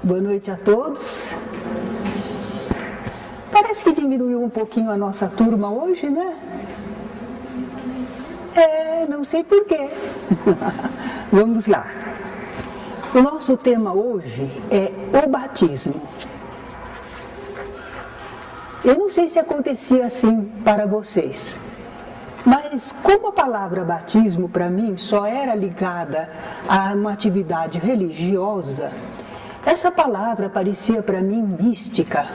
Boa noite a todos. Parece que diminuiu um pouquinho a nossa turma hoje, né? Não sei porquê. Vamos lá. O nosso tema hoje é o batismo. Eu não sei se acontecia assim para vocês, mas como a palavra batismo para mim só era ligada a uma atividade religiosa, essa palavra parecia para mim mística,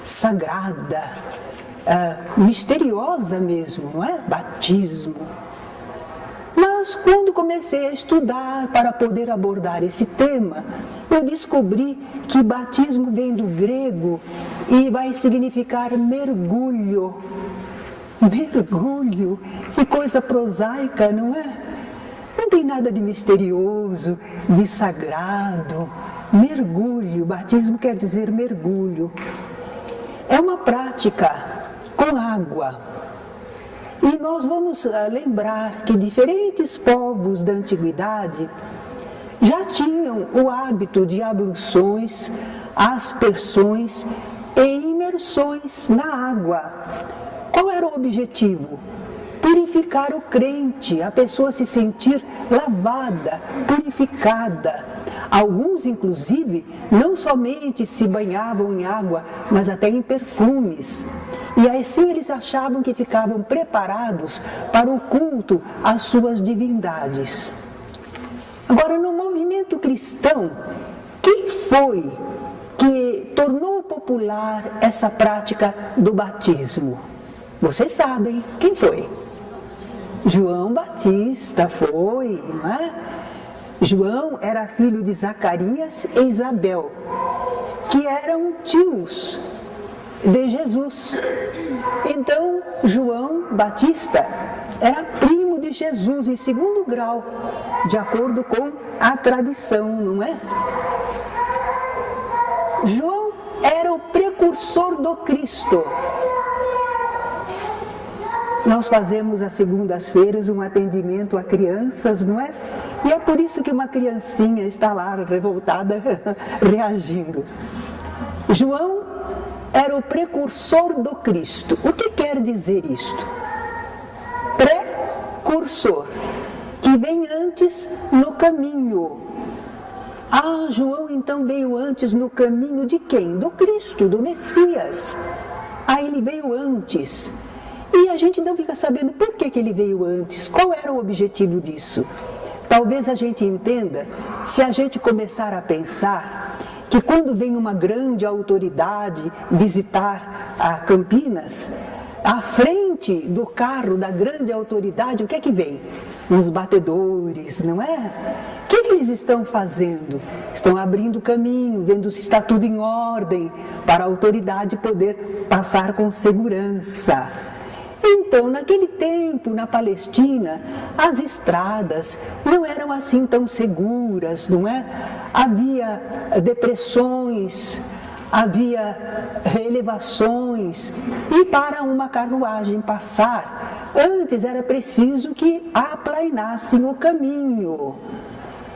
sagrada, misteriosa mesmo, não é? Batismo. Mas quando comecei a estudar para poder abordar esse tema, eu descobri que batismo vem do grego e vai significar mergulho. Mergulho, que coisa prosaica, não é? Não tem nada de misterioso, de sagrado. Mergulho, batismo quer dizer mergulho. É uma prática com água. E nós vamos lembrar que diferentes povos da antiguidade já tinham o hábito de abluções, aspersões e imersões na água. Qual era o objetivo? Purificar o crente, a pessoa se sentir lavada, purificada. Alguns, inclusive, não somente se banhavam em água, mas até em perfumes. E assim eles achavam que ficavam preparados para o culto às suas divindades. Agora, no movimento cristão, quem foi que tornou popular essa prática do batismo? Vocês sabem quem foi? João Batista foi, não é? João era filho de Zacarias e Isabel, que eram tios de Jesus. Então, João Batista era primo de Jesus em segundo grau, de acordo com a tradição, não é? João era o precursor do Cristo. Nós fazemos às segundas-feiras um atendimento a crianças, não é? E é por isso que uma criancinha está lá revoltada, reagindo. João era o precursor do Cristo. O que quer dizer isto? Precursor, que vem antes no caminho. João então veio antes no caminho de quem? Do Cristo, do Messias. Ele veio antes. E a gente não fica sabendo por que ele veio antes, qual era o objetivo disso. Talvez a gente entenda se a gente começar a pensar que quando vem uma grande autoridade visitar a Campinas, à frente do carro da grande autoridade, o que é que vem? Os batedores, não é? O que eles estão fazendo? Estão abrindo caminho, vendo se está tudo em ordem, para a autoridade poder passar com segurança. Então, naquele tempo, na Palestina, as estradas não eram assim tão seguras, não é? Havia depressões, havia elevações, e para uma carruagem passar, antes era preciso que aplainassem o caminho.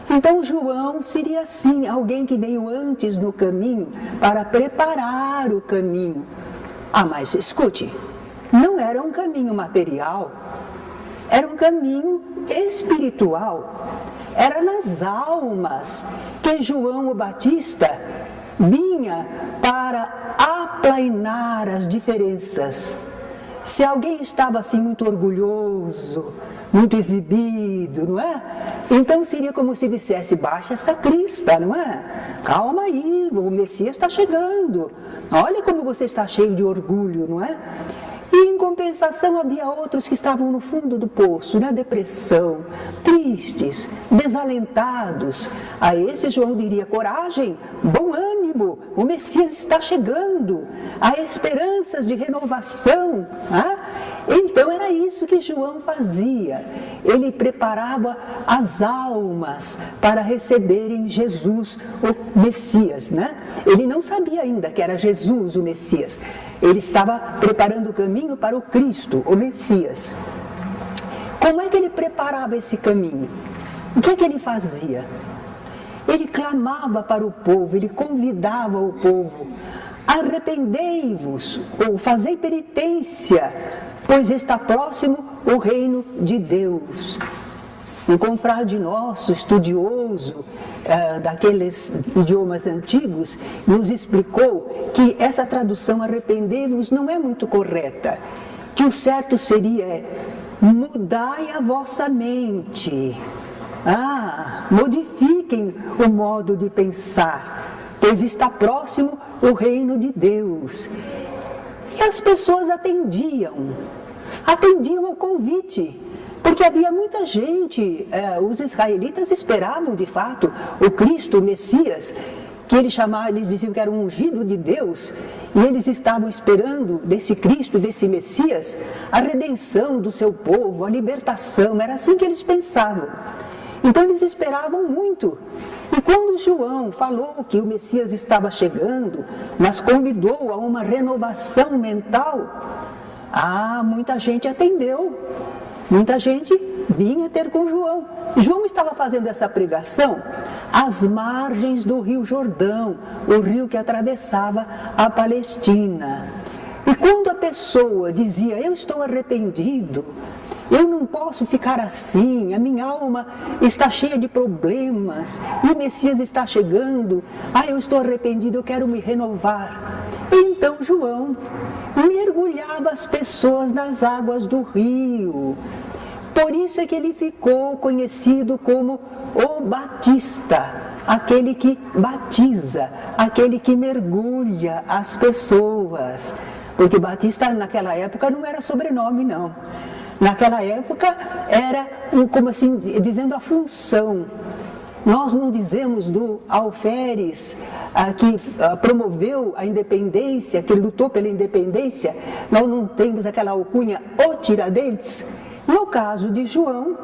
Então, João seria assim, alguém que veio antes no caminho para preparar o caminho. Mas escute, não era um caminho material, era um caminho espiritual. Era nas almas que João o Batista vinha para aplainar as diferenças. Se alguém estava assim muito orgulhoso, muito exibido, não é? Então seria como se dissesse, baixa essa crista, não é? Calma aí, o Messias está chegando. Olha como você está cheio de orgulho, não é? E em compensação havia outros que estavam no fundo do poço, na depressão, tristes, desalentados. A esse João diria, coragem, bom ânimo, o Messias está chegando, há esperanças de renovação. Então era isso que João fazia, ele preparava as almas para receberem Jesus, o Messias, né? Ele não sabia ainda que era Jesus o Messias, ele estava preparando o caminho para o Cristo, o Messias. Como é que ele preparava esse caminho? O que é que ele fazia? ele clamava para o povo, ele convidava o povo: arrependei-vos, ou fazei penitência, pois está próximo o reino de Deus. Um confrade nosso, estudioso daqueles idiomas antigos, nos explicou que essa tradução arrependei-vos não é muito correta, que o certo seria mudai a vossa mente. Modifiquem o modo de pensar, pois está próximo o reino de Deus. E as pessoas atendiam ao convite, porque havia muita gente, os israelitas esperavam de fato o Cristo, o Messias, que eles diziam que era um ungido de Deus, e eles estavam esperando desse Cristo, desse Messias, a redenção do seu povo, a libertação, era assim que eles pensavam. Então eles esperavam muito. E quando João falou que o Messias estava chegando, mas convidou a uma renovação mental, muita gente atendeu. Muita gente vinha ter com João. João estava fazendo essa pregação às margens do Rio Jordão, o rio que atravessava a Palestina. E quando a pessoa dizia: eu estou arrependido, eu não posso ficar assim, a minha alma está cheia de problemas, e o Messias está chegando, eu estou arrependido, eu quero me renovar. Então João mergulhava as pessoas nas águas do rio. Por isso é que ele ficou conhecido como o Batista, aquele que batiza, aquele que mergulha as pessoas. Porque Batista naquela época não era sobrenome, não. Naquela época era, como assim, dizendo a função. Nós não dizemos do alferes que promoveu a independência, que lutou pela independência, nós não temos aquela alcunha, o Tiradentes. No caso de João,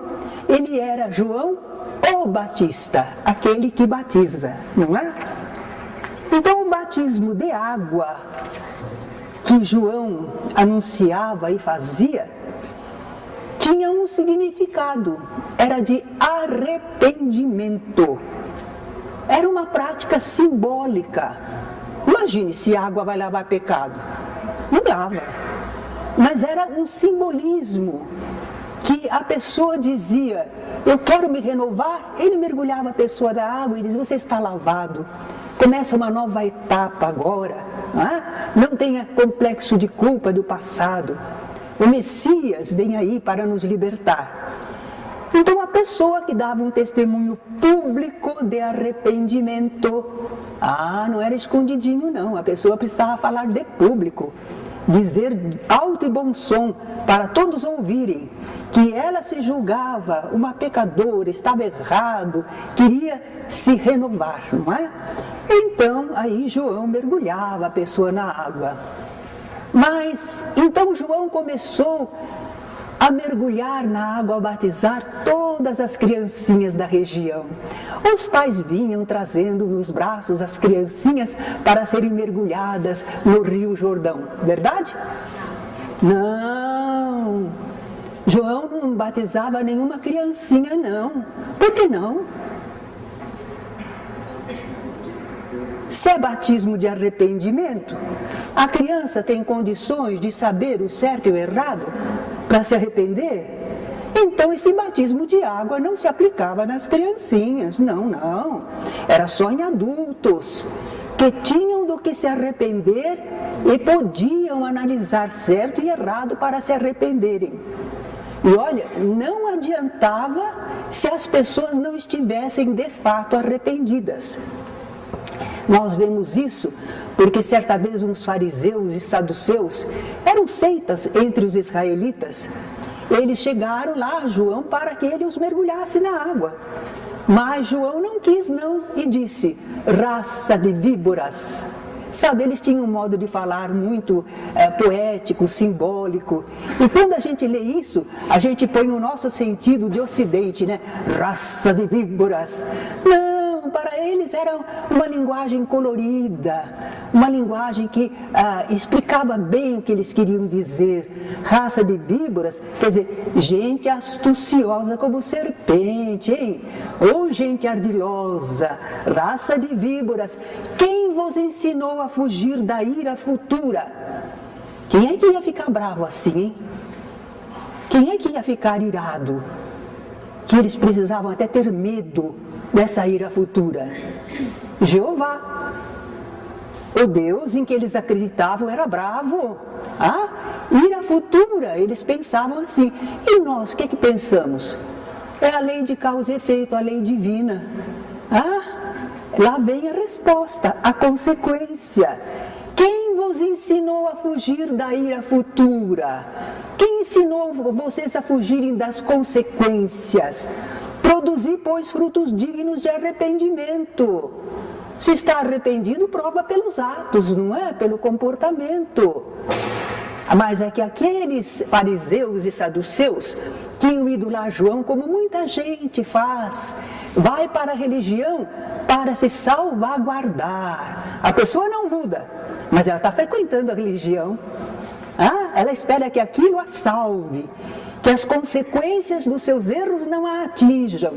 ele era João o Batista, aquele que batiza, não é? Então o batismo de água que João anunciava e fazia, tinha um significado, era de arrependimento. Era uma prática simbólica. Imagine se a água vai lavar pecado. Não lava. Mas era um simbolismo que a pessoa dizia: eu quero me renovar. Ele mergulhava a pessoa na água e dizia: você está lavado. Começa uma nova etapa agora. Não tenha complexo de culpa do passado. O Messias vem aí para nos libertar. Então a pessoa que dava um testemunho público de arrependimento, não era escondidinho não, a pessoa precisava falar de público, dizer alto e bom som para todos ouvirem que ela se julgava uma pecadora, estava errado, queria se renovar, não é? Então aí João mergulhava a pessoa na água. Mas, então João começou a mergulhar na água, a batizar todas as criancinhas da região. Os pais vinham trazendo nos braços as criancinhas para serem mergulhadas no Rio Jordão, verdade? Não, João não batizava nenhuma criancinha não. Por que não? Se é batismo de arrependimento, a criança tem condições de saber o certo e o errado para se arrepender? Então esse batismo de água não se aplicava nas criancinhas, não. Era só em adultos que tinham do que se arrepender e podiam analisar certo e errado para se arrependerem. E olha, não adiantava se as pessoas não estivessem de fato arrependidas. Nós vemos isso porque certa vez uns fariseus e saduceus eram seitas entre os israelitas. Eles chegaram lá a João para que ele os mergulhasse na água. Mas João não quis não e disse: raça de víboras. Sabe, eles tinham um modo de falar muito poético, simbólico. E quando a gente lê isso, a gente põe o nosso sentido de ocidente, né? Raça de víboras. Não, para eles era uma linguagem colorida, uma linguagem que explicava bem o que eles queriam dizer. Raça de víboras, quer dizer, gente astuciosa como serpente, hein? Ou gente ardilosa, raça de víboras, quem vos ensinou a fugir da ira futura? Quem é que ia ficar bravo assim, hein? Quem é que ia ficar irado? Que eles precisavam até ter medo dessa ira futura. Jeová, o Deus em que eles acreditavam, era bravo. Ira futura, eles pensavam assim. E nós, o que pensamos? É a lei de causa e efeito, a lei divina. Lá vem a resposta, a consequência. Quem vos ensinou a fugir da ira futura? Quem ensinou vocês a fugirem das consequências? Produzir, pois, frutos dignos de arrependimento. Se está arrependido, prova pelos atos, não é? Pelo comportamento. Mas é que aqueles fariseus e saduceus tinham ido lá a João, como muita gente faz. Vai para a religião para se salvaguardar. A pessoa não muda, mas ela está frequentando a religião. Ela espera que aquilo a salve, que as consequências dos seus erros não a atinjam.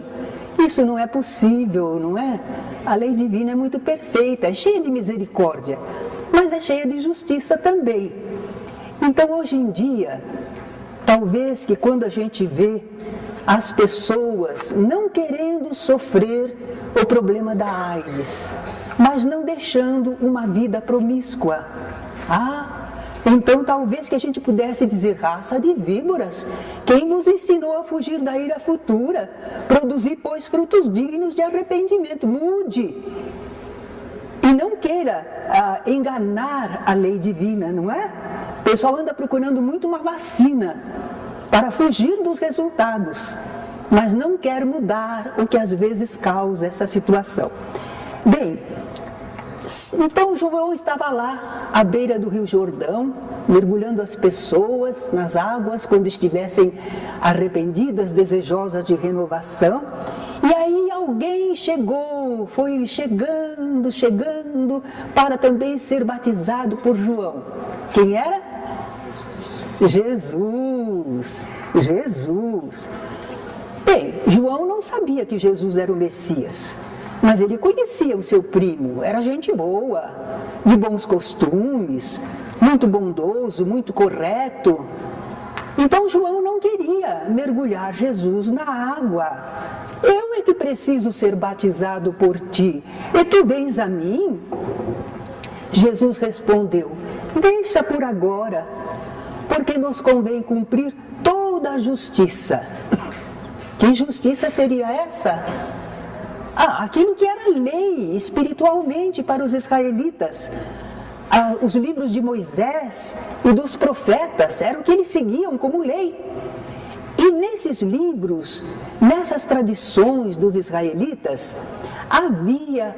Isso não é possível, não é? A lei divina é muito perfeita, é cheia de misericórdia, mas é cheia de justiça também. Então, hoje em dia, talvez que quando a gente vê as pessoas não querendo sofrer o problema da AIDS, mas não deixando uma vida promíscua, então talvez que a gente pudesse dizer: raça de víboras, quem vos ensinou a fugir da ira futura? Produzir, pois, frutos dignos de arrependimento. Mude e não queira enganar a lei divina, não é? O pessoal anda procurando muito uma vacina para fugir dos resultados, mas não quer mudar o que às vezes causa essa situação. Bem, então João estava lá à beira do Rio Jordão, mergulhando as pessoas nas águas quando estivessem arrependidas, desejosas de renovação. E aí alguém chegou, foi chegando para também ser batizado por João. Quem era? Jesus. Bem, João não sabia que Jesus era o Messias. Mas ele conhecia o seu primo, era gente boa, de bons costumes, muito bondoso, muito correto. Então João não queria mergulhar Jesus na água. Eu é que preciso ser batizado por ti, e tu vens a mim? Jesus respondeu: deixa por agora, porque nos convém cumprir toda a justiça. Que justiça seria essa? Aquilo que era lei espiritualmente para os israelitas. Os livros de Moisés e dos profetas eram o que eles seguiam como lei. E nesses livros, nessas tradições dos israelitas, havia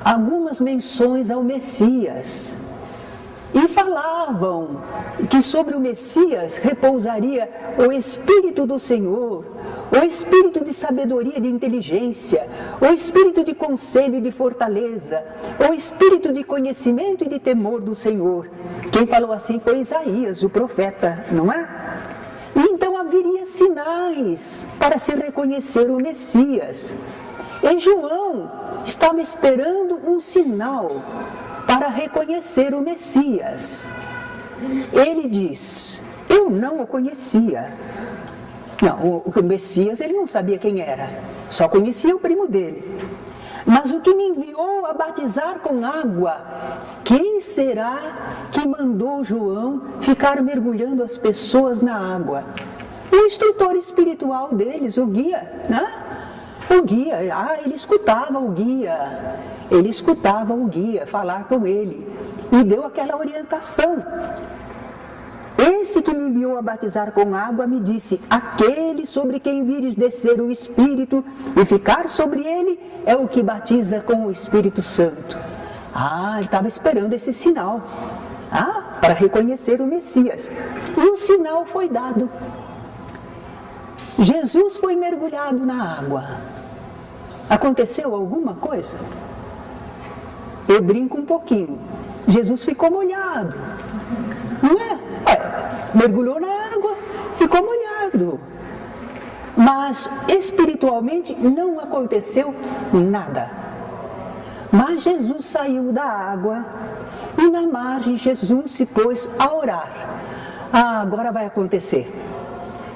algumas menções ao Messias. E falavam que sobre o Messias repousaria o Espírito do Senhor, o Espírito de sabedoria e de inteligência, o Espírito de conselho e de fortaleza, o Espírito de conhecimento e de temor do Senhor. Quem falou assim foi Isaías, o profeta, não é? E então haveria sinais para se reconhecer o Messias. E João estava esperando um sinal para reconhecer o Messias. Ele diz: eu não o conhecia. Não, o Messias ele não sabia quem era, só conhecia o primo dele. Mas o que me enviou a batizar com água, quem será que mandou João ficar mergulhando as pessoas na água? O instrutor espiritual deles, o guia, né? O guia, ele escutava o guia falar com ele e deu aquela orientação. Esse que me enviou a batizar com água me disse: aquele sobre quem vires descer o Espírito e ficar sobre ele é o que batiza com o Espírito Santo. Ele estava esperando esse sinal para reconhecer o Messias. E o sinal foi dado. Jesus foi mergulhado na água. Aconteceu alguma coisa? Eu brinco um pouquinho. Jesus ficou molhado, não é? Mergulhou na água, ficou molhado. Mas espiritualmente não aconteceu nada. Mas Jesus saiu da água e na margem Jesus se pôs a orar. Agora vai acontecer.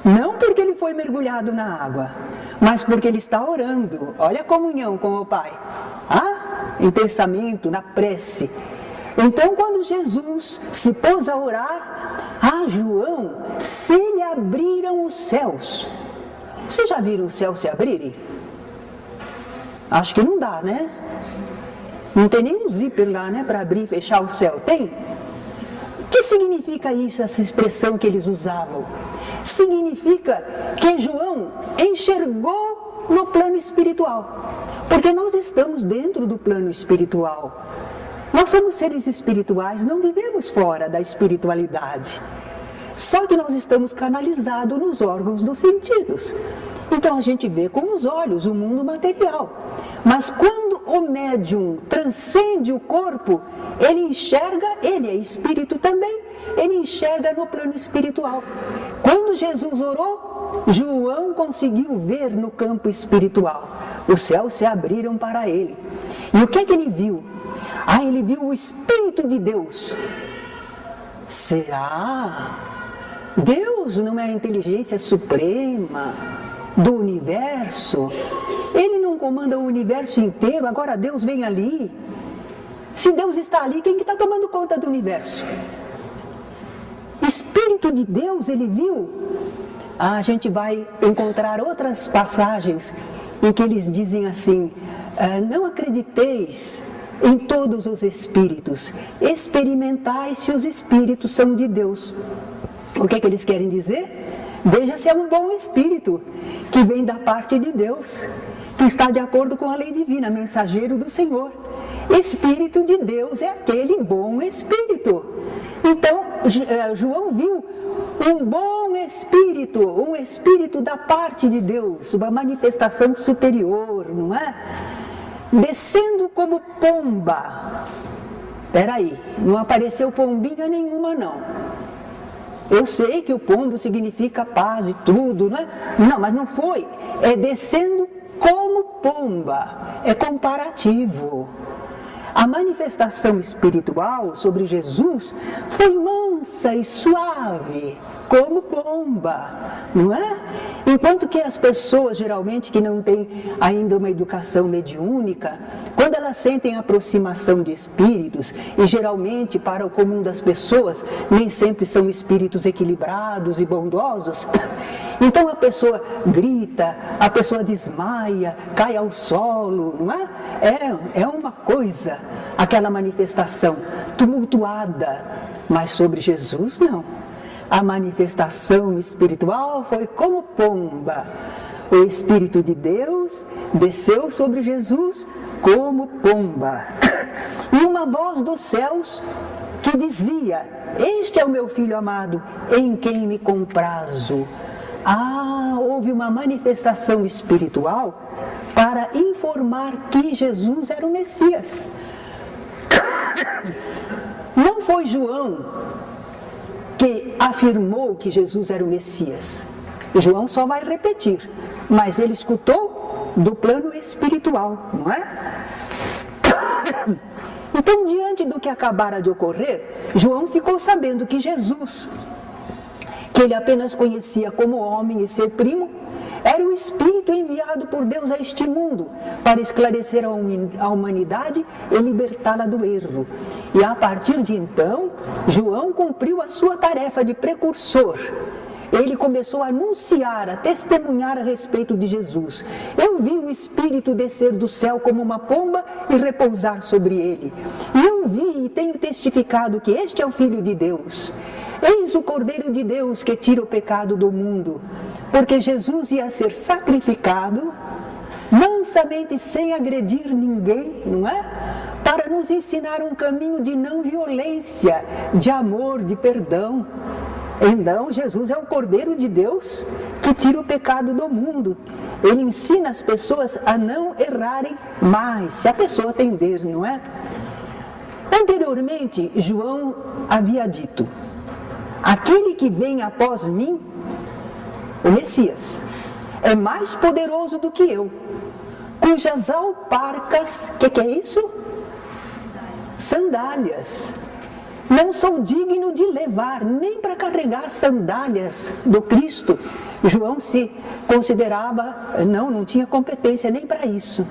Não porque ele foi mergulhado na água, mas porque ele está orando. Olha a comunhão com o Pai. Em pensamento, na prece. Então, quando Jesus se pôs a orar, a João se lhe abriram os céus. Vocês já viram o céu se abrirem? Acho que não dá, né? Não tem nem um zíper lá, né, para abrir e fechar o céu. Tem? O que significa isso, essa expressão que eles usavam? Significa que João enxergou no plano espiritual. Porque nós estamos dentro do plano espiritual. Nós somos seres espirituais, não vivemos fora da espiritualidade. Só que nós estamos canalizados nos órgãos dos sentidos. Então a gente vê com os olhos o mundo material. Mas quando o médium transcende o corpo, ele enxerga, ele é espírito também, ele enxerga no plano espiritual. Quando Jesus orou, João conseguiu ver no campo espiritual. Os céus se abriram para ele. E o que é que ele viu? Ele viu o Espírito de Deus. Será? Deus não é a inteligência suprema do universo? Ele não comanda o universo inteiro, agora Deus vem ali. Se Deus está ali, quem que está tomando conta do universo? Espírito de Deus, ele viu? A gente vai encontrar outras passagens em que eles dizem assim: não acrediteis em todos os espíritos, experimentai se os espíritos são de Deus. O que é que eles querem dizer? Veja se é um bom espírito, que vem da parte de Deus, que está de acordo com a lei divina, mensageiro do Senhor. Espírito de Deus é aquele bom espírito. Então, João viu um bom espírito, um espírito da parte de Deus, uma manifestação superior, não é? Descendo como pomba. Peraí, não apareceu pombinha nenhuma não. Eu sei que o pombo significa paz e tudo, não é? Não, mas não foi. É descendo como pomba. É comparativo. A manifestação espiritual sobre Jesus foi mansa e suave, como pomba, não é? Enquanto que as pessoas, geralmente, que não têm ainda uma educação mediúnica, quando elas sentem a aproximação de espíritos, e geralmente para o comum das pessoas, nem sempre são espíritos equilibrados e bondosos, então a pessoa grita, a pessoa desmaia, cai ao solo, não é? É uma coisa, aquela manifestação tumultuada, mas sobre Jesus não. A manifestação espiritual foi como pomba. O Espírito de Deus desceu sobre Jesus como pomba. E uma voz dos céus que dizia: este é o meu filho amado, em quem me comprazo. Houve uma manifestação espiritual para informar que Jesus era o Messias. Não foi João que afirmou que Jesus era o Messias. João só vai repetir, mas ele escutou do plano espiritual, não é? Então, diante do que acabara de ocorrer, João ficou sabendo que Jesus, que ele apenas conhecia como homem e ser primo, era o Espírito enviado por Deus a este mundo para esclarecer a humanidade e libertá-la do erro. E a partir de então, João cumpriu a sua tarefa de precursor. Ele começou a anunciar, a testemunhar a respeito de Jesus. Eu vi o Espírito descer do céu como uma pomba e repousar sobre ele. E eu vi e tenho testificado que este é o Filho de Deus. Eis o Cordeiro de Deus que tira o pecado do mundo. Porque Jesus ia ser sacrificado, mansamente, sem agredir ninguém, não é? Para nos ensinar um caminho de não violência, de amor, de perdão. Então Jesus é o Cordeiro de Deus que tira o pecado do mundo. Ele ensina as pessoas a não errarem mais, se a pessoa atender, não é? Anteriormente, João havia dito: aquele que vem após mim, o Messias, é mais poderoso do que eu, cujas alparcas, que é isso? Sandálias. Não sou digno de levar, nem para carregar as sandálias do Cristo. João se considerava, não tinha competência nem para isso.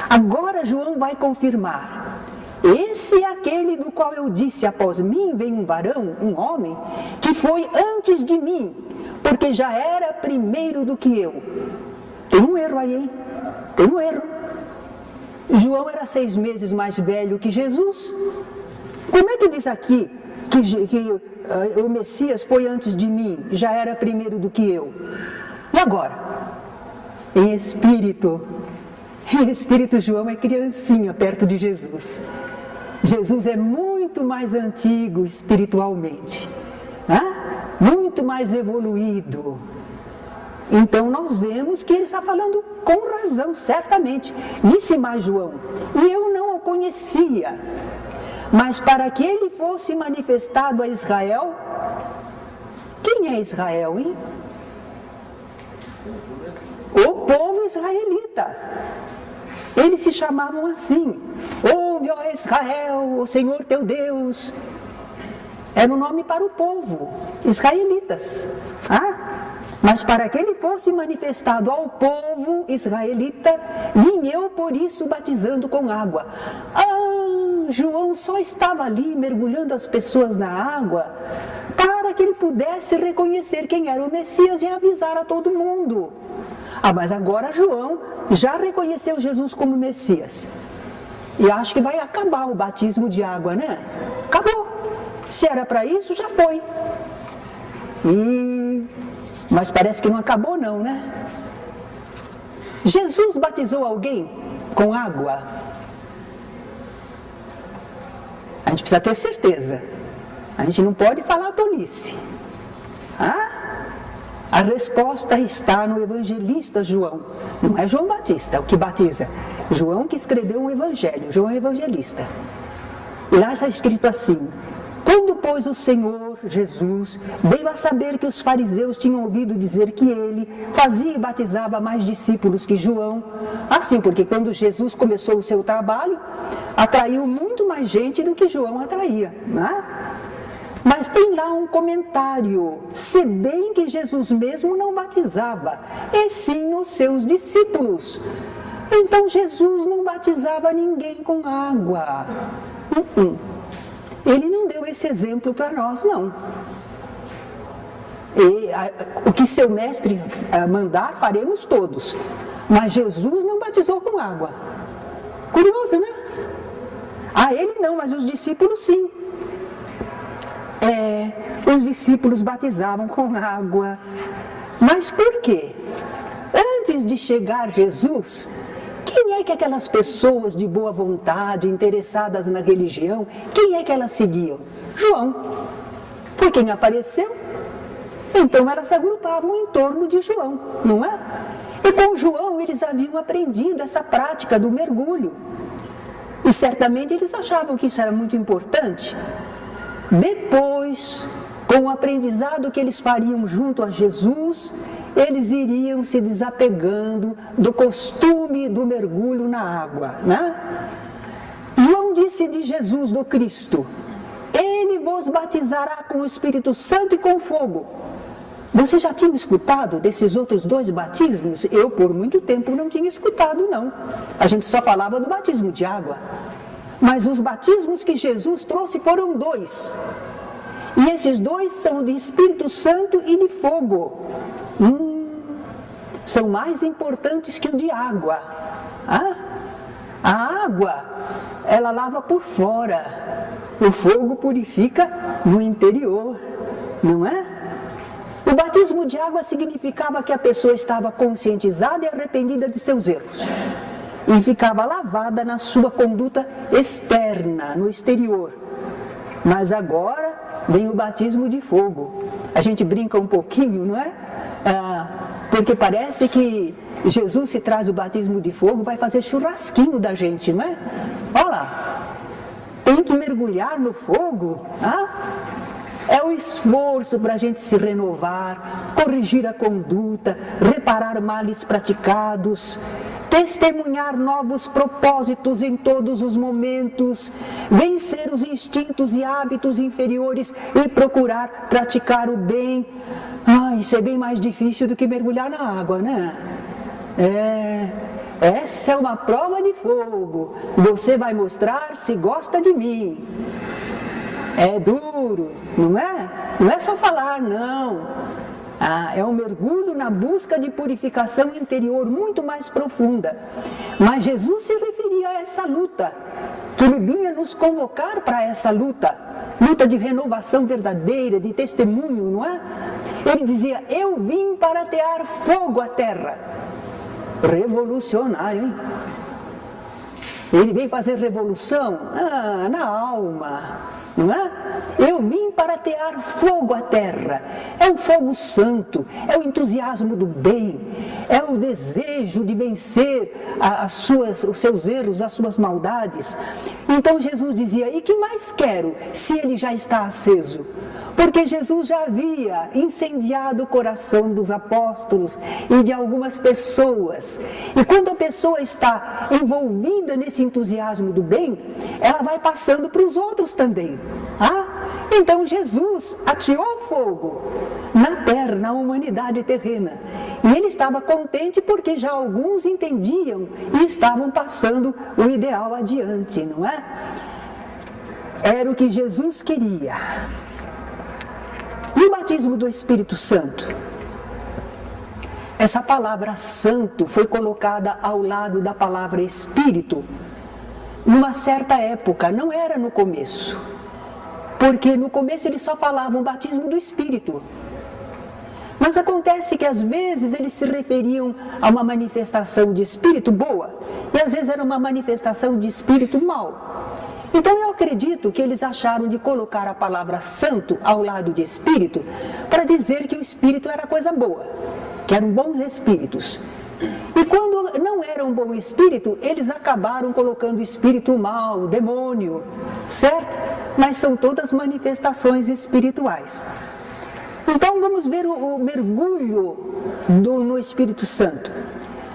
Agora João vai confirmar: esse é aquele do qual eu disse, após mim vem um varão, um homem, que foi antes de mim, porque já era primeiro do que eu. Tem um erro aí, hein? Tem um erro. João era 6 meses mais velho que Jesus. Como é que diz aqui que o Messias foi antes de mim, já era primeiro do que eu? E agora? Em espírito, João é criancinha perto de Jesus. Jesus é muito mais antigo espiritualmente, muito mais evoluído. Então nós vemos que ele está falando com razão, certamente. Disse mais João: e eu não o conhecia, mas para que ele fosse manifestado a Israel. Quem é Israel, hein? O povo israelita. Eles se chamavam assim: ouve, ó Israel, o Senhor teu Deus. Era o nome para o povo, israelitas. Mas para que ele fosse manifestado ao povo israelita, vim eu por isso batizando com água. João só estava ali mergulhando as pessoas na água para que ele pudesse reconhecer quem era o Messias e avisar a todo mundo. Mas agora João já reconheceu Jesus como Messias. E acho que vai acabar o batismo de água, né? Acabou. Se era para isso, já foi. Mas parece que não acabou não, né? Jesus batizou alguém com água? A gente precisa ter certeza. A gente não pode falar tolice. A resposta está no evangelista João. Não é João Batista o que batiza. João que escreveu um evangelho. João é evangelista. E lá está escrito assim: quando, pois, o Senhor Jesus veio a saber que os fariseus tinham ouvido dizer que ele fazia e batizava mais discípulos que João, assim, porque quando Jesus começou o seu trabalho, atraiu muito mais gente do que João atraía, né? Mas tem lá um comentário: se bem que Jesus mesmo não batizava, e sim os seus discípulos. Então Jesus não batizava ninguém com água. Ele não deu esse exemplo para nós, não. O que seu mestre mandar, faremos todos. Mas Jesus não batizou com água. Curioso, né? Ele não, mas os discípulos sim. Os discípulos batizavam com água. Mas por quê? Antes de chegar Jesus, quem é que aquelas pessoas de boa vontade, interessadas na religião, quem é que elas seguiam? João. Foi quem apareceu. Então elas se agrupavam em torno de João, não é? E com João eles haviam aprendido essa prática do mergulho. E certamente eles achavam que isso era muito importante. Depois, com o aprendizado que eles fariam junto a Jesus, eles iriam se desapegando do costume do mergulho na água, né? João disse de Jesus, do Cristo: ele vos batizará com o Espírito Santo e com fogo. Você já tinha escutado desses outros 2 batismos? Eu, por muito tempo, não tinha escutado, não. A gente só falava do batismo de água. Mas os batismos que Jesus trouxe foram 2. E esses 2 são de Espírito Santo e de fogo. São mais importantes que o de água. A água, ela lava por fora. O fogo purifica no interior, não é? O batismo de água significava que a pessoa estava conscientizada e arrependida de seus erros. E ficava lavada na sua conduta externa, no exterior. Mas agora, vem o batismo de fogo. A gente brinca um pouquinho, não é? Porque parece que Jesus, se traz o batismo de fogo, vai fazer churrasquinho da gente, não é? Olha lá, tem que mergulhar no fogo, É o esforço para a gente se renovar, corrigir a conduta, reparar males praticados, testemunhar novos propósitos em todos os momentos, vencer os instintos e hábitos inferiores e procurar praticar o bem. Isso é bem mais difícil do que mergulhar na água, né? Essa é uma prova de fogo. Você vai mostrar se gosta de mim. É duro, não é? Não é só falar, não. É um mergulho na busca de purificação interior muito mais profunda. Mas Jesus se referia a essa luta, que Ele vinha nos convocar para essa luta de renovação verdadeira, de testemunho, não é? Ele dizia, eu vim para atear fogo à terra. Revolucionário, hein? Ele veio fazer revolução na alma, não é? Eu vim para atear fogo à terra. É o fogo santo, é o entusiasmo do bem, é o desejo de vencer os seus erros, as suas maldades. Então Jesus dizia, e que mais quero se ele já está aceso? Porque Jesus já havia incendiado o coração dos apóstolos e de algumas pessoas. E quando a pessoa está envolvida nesse entusiasmo do bem, ela vai passando para os outros também. Então Jesus ateou fogo na terra, na humanidade terrena. E ele estava contente porque já alguns entendiam e estavam passando o ideal adiante, não é? Era o que Jesus queria. E o batismo do Espírito Santo? Essa palavra santo foi colocada ao lado da palavra Espírito numa certa época, não era no começo. Porque no começo eles só falavam batismo do Espírito. Mas acontece que às vezes eles se referiam a uma manifestação de Espírito boa e às vezes era uma manifestação de Espírito mau. Então eu acredito que eles acharam de colocar a palavra santo ao lado de Espírito para dizer que o Espírito era coisa boa, que eram bons espíritos. E quando não era um bom espírito, eles acabaram colocando espírito mau, demônio, certo? Mas são todas manifestações espirituais. Então vamos ver o mergulho no Espírito Santo.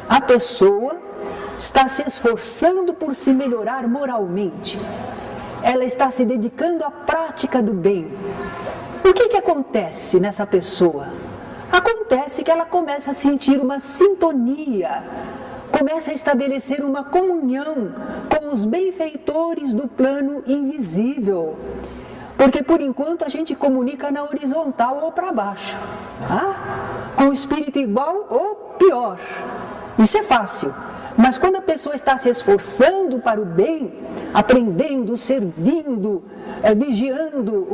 A pessoa está se esforçando por se melhorar moralmente. Ela está se dedicando à prática do bem. O que acontece nessa pessoa? Acontece que ela começa a sentir uma sintonia, começa a estabelecer uma comunhão com os benfeitores do plano invisível. Porque por enquanto a gente comunica na horizontal ou para baixo, com o espírito igual ou pior. Isso é fácil. Mas quando a pessoa está se esforçando para o bem, aprendendo, servindo, vigiando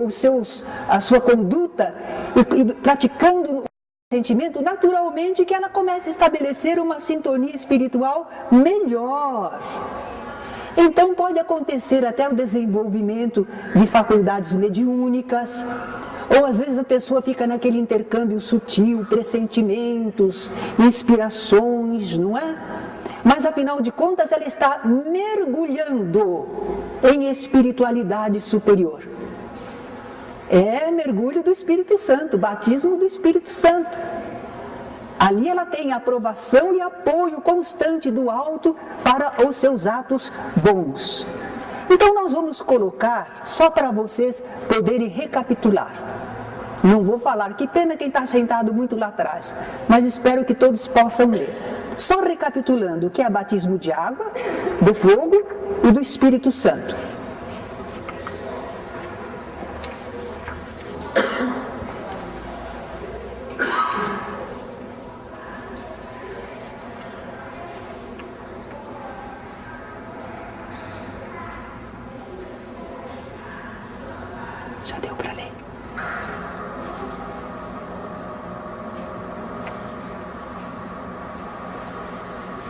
a sua conduta e praticando o sentimento, naturalmente que ela começa a estabelecer uma sintonia espiritual melhor. Então pode acontecer até o desenvolvimento de faculdades mediúnicas, ou às vezes a pessoa fica naquele intercâmbio sutil, pressentimentos, inspirações, não é? Mas afinal de contas ela está mergulhando em espiritualidade superior. É mergulho do Espírito Santo, batismo do Espírito Santo. Ali ela tem aprovação e apoio constante do alto para os seus atos bons. Então nós vamos colocar, só para vocês poderem recapitular. Não vou falar, que pena quem está sentado muito lá atrás, mas espero que todos possam ler. Só recapitulando o que é batismo de água, do fogo e do Espírito Santo. Já deu para ler?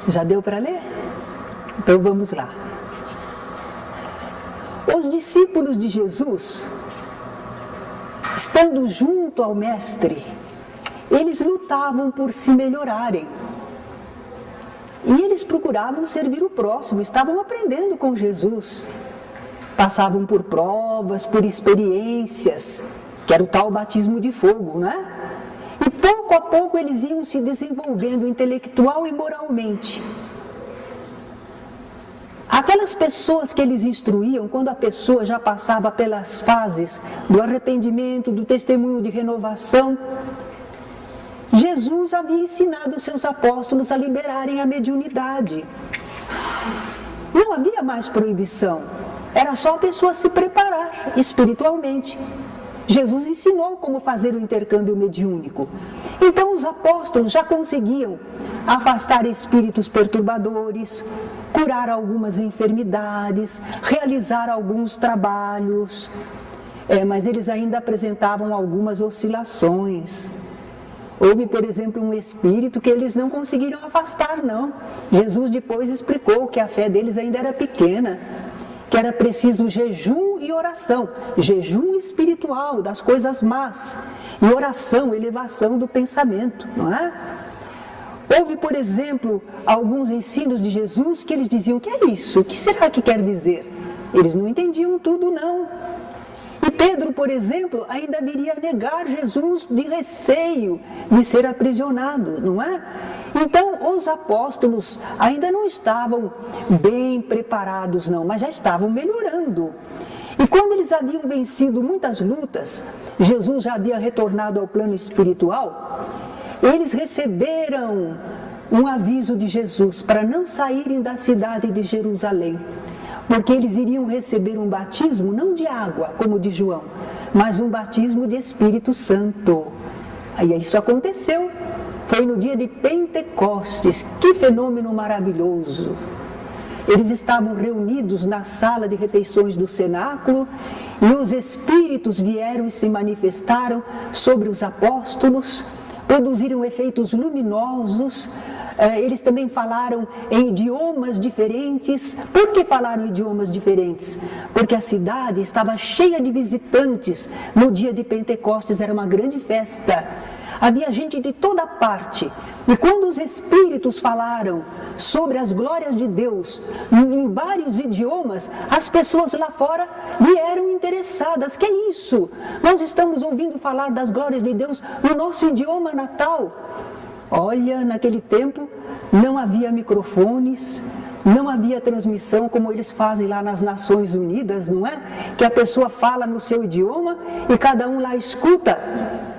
Já deu para ler? Então vamos lá. Os discípulos de Jesus estando junto ao Mestre, eles lutavam por se melhorarem. E eles procuravam servir o próximo, estavam aprendendo com Jesus. Passavam por provas, por experiências, que era o tal batismo de fogo, né? E pouco a pouco eles iam se desenvolvendo intelectual e moralmente. Aquelas pessoas que eles instruíam, quando a pessoa já passava pelas fases do arrependimento, do testemunho de renovação, Jesus havia ensinado os seus apóstolos a liberarem a mediunidade. Não havia mais proibição, era só a pessoa se preparar espiritualmente. Jesus ensinou como fazer o intercâmbio mediúnico. Então os apóstolos já conseguiam afastar espíritos perturbadores, curar algumas enfermidades, realizar alguns trabalhos. Mas eles ainda apresentavam algumas oscilações. Houve, por exemplo, um espírito que eles não conseguiram afastar, não. Jesus depois explicou que a fé deles ainda era pequena, que era preciso jejum e oração, jejum espiritual das coisas más, e oração, elevação do pensamento, não é? Houve, por exemplo, alguns ensinos de Jesus que eles diziam, que é isso? O que será que quer dizer? Eles não entendiam tudo, não. E Pedro, por exemplo, ainda viria a negar Jesus de receio de ser aprisionado, não é? Então, os apóstolos ainda não estavam bem preparados, não, mas já estavam melhorando. E quando eles haviam vencido muitas lutas, Jesus já havia retornado ao plano espiritual, eles receberam um aviso de Jesus para não saírem da cidade de Jerusalém. Porque eles iriam receber um batismo, não de água, como o de João, mas um batismo de Espírito Santo. Aí isso aconteceu, foi no dia de Pentecostes, que fenômeno maravilhoso. Eles estavam reunidos na sala de refeições do cenáculo, e os Espíritos vieram e se manifestaram sobre os apóstolos, produziram efeitos luminosos. Eles também falaram em idiomas diferentes. Por que falaram idiomas diferentes? Porque a cidade estava cheia de visitantes. No dia de Pentecostes era uma grande festa. Havia gente de toda parte. E quando os Espíritos falaram sobre as glórias de Deus em vários idiomas, as pessoas lá fora vieram interessadas. Que é isso? Nós estamos ouvindo falar das glórias de Deus no nosso idioma natal. Olha, naquele tempo não havia microfones, não havia transmissão como eles fazem lá nas Nações Unidas, não é? Que a pessoa fala no seu idioma e cada um lá escuta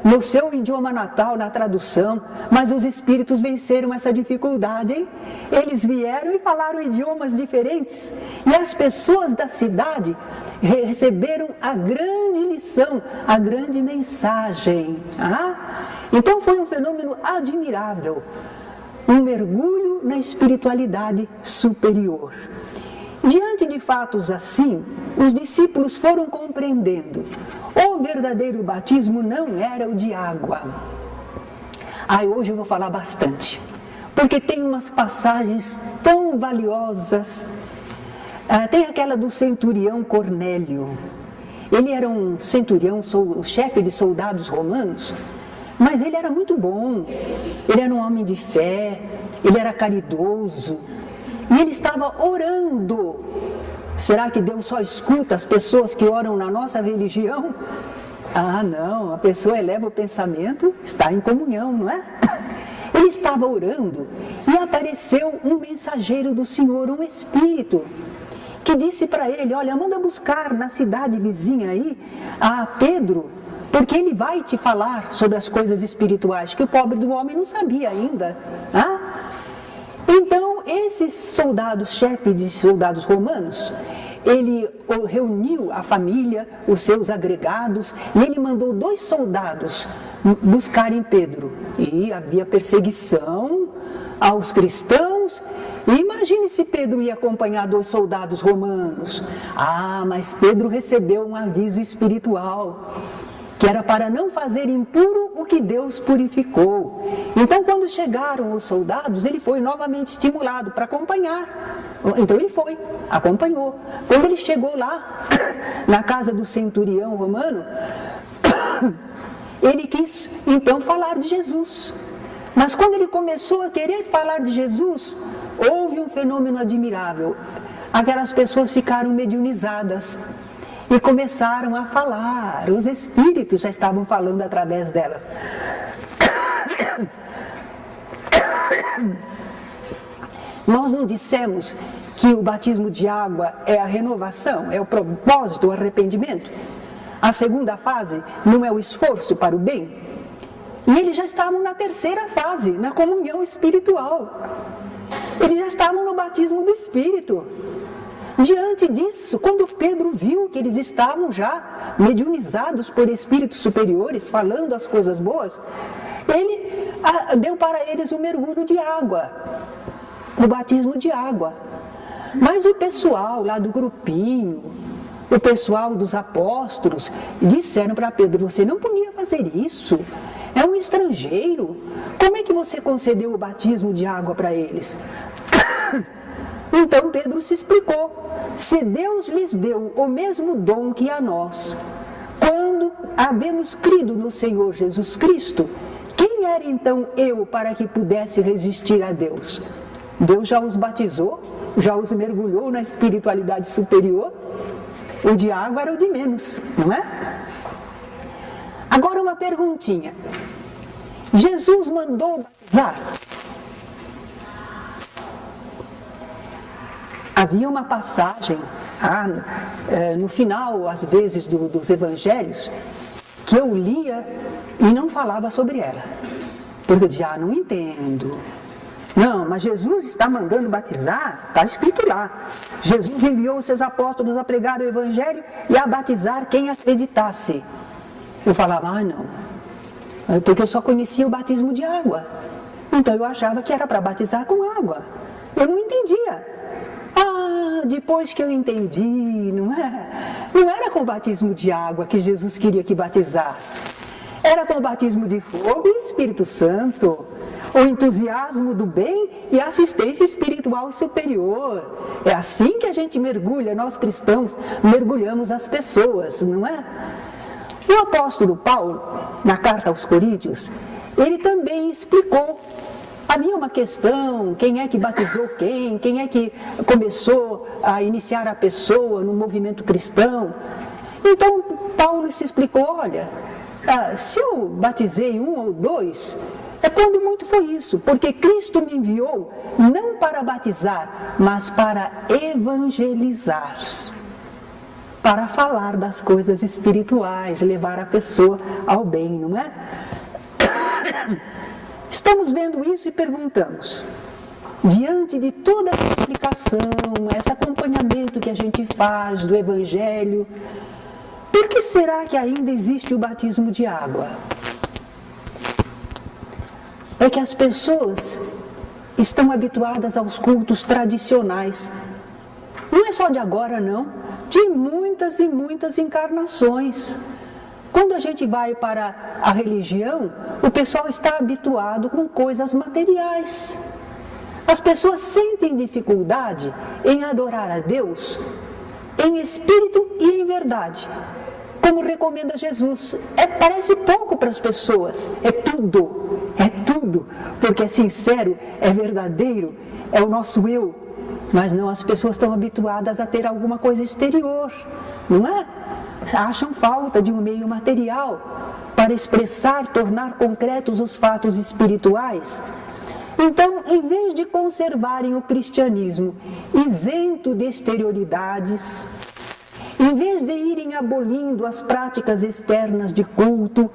no seu idioma natal, na tradução. Mas os Espíritos venceram essa dificuldade, hein? Eles vieram e falaram idiomas diferentes. E as pessoas da cidade receberam a grande lição, a grande mensagem. Então foi um fenômeno admirável, um mergulho na espiritualidade superior. Diante de fatos assim, os discípulos foram compreendendo. O verdadeiro batismo não era o de água. Hoje eu vou falar bastante, porque tem umas passagens tão valiosas. Tem aquela do centurião Cornélio. Ele era um centurião, o chefe de soldados romanos, mas ele era muito bom, ele era um homem de fé, ele era caridoso, e ele estava orando. Será que Deus só escuta as pessoas que oram na nossa religião? Não, a pessoa eleva o pensamento, está em comunhão, não é? Ele estava orando e apareceu um mensageiro do Senhor, um espírito, que disse para ele, olha, manda buscar na cidade vizinha aí a Pedro, porque ele vai te falar sobre as coisas espirituais, que o pobre do homem não sabia ainda. Então, esse soldado, chefe de soldados romanos, ele reuniu a família, os seus agregados, e ele mandou 2 soldados buscarem Pedro. E havia perseguição aos cristãos. E imagine se Pedro ia acompanhar 2 soldados romanos. Mas Pedro recebeu um aviso espiritual, que era para não fazer impuro o que Deus purificou. Então, quando chegaram os soldados, ele foi novamente estimulado para acompanhar. Então ele foi, acompanhou. Quando ele chegou lá, na casa do centurião romano, ele quis então falar de Jesus. Mas quando ele começou a querer falar de Jesus, houve um fenômeno admirável. Aquelas pessoas ficaram mediunizadas e começaram a falar. Os espíritos já estavam falando através delas. Nós não dissemos que o batismo de água é a renovação, é o propósito, o arrependimento? A segunda fase não é o esforço para o bem? E eles já estavam na terceira fase, na comunhão espiritual. Eles já estavam no batismo do Espírito. Diante disso, quando Pedro viu que eles estavam já mediunizados por espíritos superiores, falando as coisas boas, ele deu para eles o mergulho de água, o batismo de água. Mas o pessoal lá do grupinho, o pessoal dos apóstolos, disseram para Pedro: você não podia fazer isso, é um estrangeiro, como é que você concedeu o batismo de água para eles? Então Pedro se explicou: se Deus lhes deu o mesmo dom que a nós, quando havemos crido no Senhor Jesus Cristo, quem era então eu para que pudesse resistir a Deus? Deus já os batizou, já os mergulhou na espiritualidade superior, o de água era o de menos, não é? Agora uma perguntinha: Jesus mandou batizar? Havia uma passagem no final, às vezes, dos evangelhos, que eu lia e não falava sobre ela, porque eu dizia: não entendo. Não, mas Jesus está mandando batizar, está escrito lá. Jesus enviou os seus apóstolos a pregar o evangelho e a batizar quem acreditasse. Eu falava: não, porque eu só conhecia o batismo de água. Então eu achava que era para batizar com água. Eu não entendia. Depois que eu entendi, não era com o batismo de água que Jesus queria que batizasse. Era com o batismo de fogo e Espírito Santo, o entusiasmo do bem e a assistência espiritual superior. É assim que a gente mergulha, nós cristãos mergulhamos as pessoas, não é? O apóstolo Paulo, na carta aos Coríntios, ele também explicou. Havia uma questão: quem é que batizou quem é que começou a iniciar a pessoa no movimento cristão. Então Paulo se explicou: olha, se eu batizei um ou dois, é quando muito foi isso, porque Cristo me enviou não para batizar, mas para evangelizar, para falar das coisas espirituais, levar a pessoa ao bem, não é? Estamos vendo isso e perguntamos, diante de toda essa explicação, esse acompanhamento que a gente faz do Evangelho, por que será que ainda existe o batismo de água? É que as pessoas estão habituadas aos cultos tradicionais. Não é só de agora, não, de muitas e muitas encarnações. Quando a gente vai para a religião, o pessoal está habituado com coisas materiais. As pessoas sentem dificuldade em adorar a Deus em espírito e em verdade, como recomenda Jesus. Parece pouco para as pessoas, é tudo, porque é sincero, é verdadeiro, é o nosso eu. Mas não, as pessoas estão habituadas a ter alguma coisa exterior, não é? Acham falta de um meio material para expressar, tornar concretos os fatos espirituais. Então, em vez de conservarem o cristianismo isento de exterioridades, em vez de irem abolindo as práticas externas de culto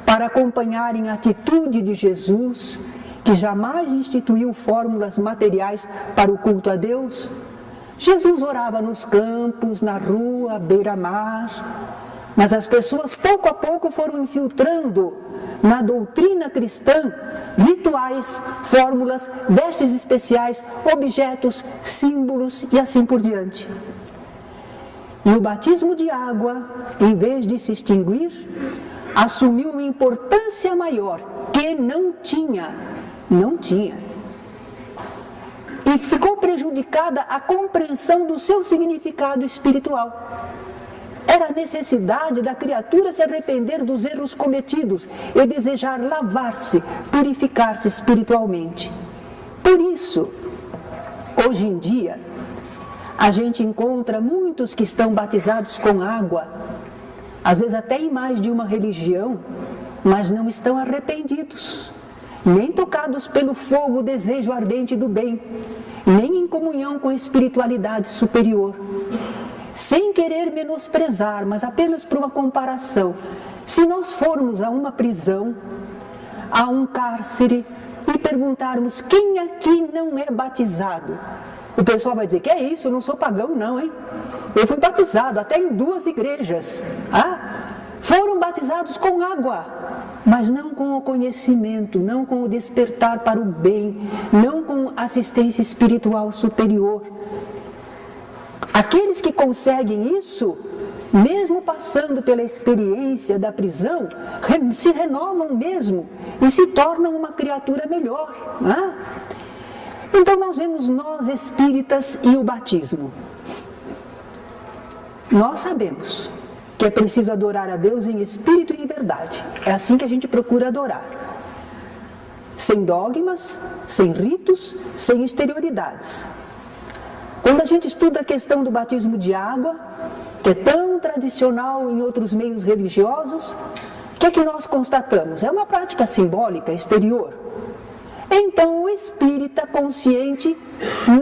para acompanharem a atitude de Jesus, que jamais instituiu fórmulas materiais para o culto a Deus, Jesus orava nos campos, na rua, à beira-mar, mas as pessoas pouco a pouco foram infiltrando na doutrina cristã rituais, fórmulas, vestes especiais, objetos, símbolos e assim por diante. E o batismo de água, em vez de se extinguir, assumiu uma importância maior que não tinha. E ficou prejudicada a compreensão do seu significado espiritual. era a necessidade da criatura se arrepender dos erros cometidos e desejar lavar-se, purificar-se espiritualmente. Por isso, hoje em dia, a gente encontra muitos que estão batizados com água, às vezes até em mais de uma religião, mas não estão arrependidos, nem tocados pelo fogo, desejo ardente do bem, nem em comunhão com a espiritualidade superior. Sem querer menosprezar, mas apenas por uma comparação. Se nós formos a uma prisão, a um cárcere, e perguntarmos quem aqui não é batizado, o pessoal vai dizer, que é isso, eu não sou pagão não, hein? Eu fui batizado até em 2 igrejas. Foram batizados com água, mas não com o conhecimento, não com o despertar para o bem, não com assistência espiritual superior. Aqueles que conseguem isso, mesmo passando pela experiência da prisão, se renovam mesmo e se tornam uma criatura melhor. Então nós vemos nós espíritas e o batismo. Nós sabemos que é preciso adorar a Deus em espírito e em verdade. É assim que a gente procura adorar. Sem dogmas, sem ritos, sem exterioridades. Quando a gente estuda a questão do batismo de água, que é tão tradicional em outros meios religiosos, o que é que nós constatamos? É uma prática simbólica, exterior. Então o espírita consciente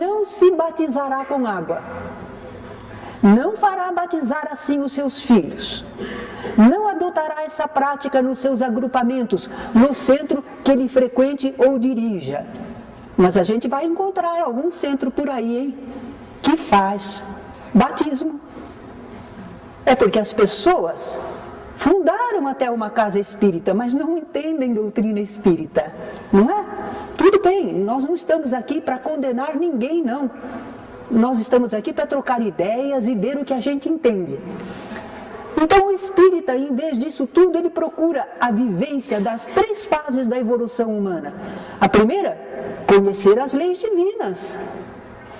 não se batizará com água. Não fará batizar assim os seus filhos. Não adotará essa prática nos seus agrupamentos, no centro que ele frequente ou dirija. Mas a gente vai encontrar algum centro por aí, hein, que faz batismo. É porque as pessoas fundaram até uma casa espírita, mas não entendem doutrina espírita, não é? Tudo bem, nós não estamos aqui para condenar ninguém, não. Nós estamos aqui para trocar ideias e ver o que a gente entende. Então o espírita, em vez disso tudo, ele procura a vivência das 3 fases da evolução humana. A primeira, conhecer as leis divinas.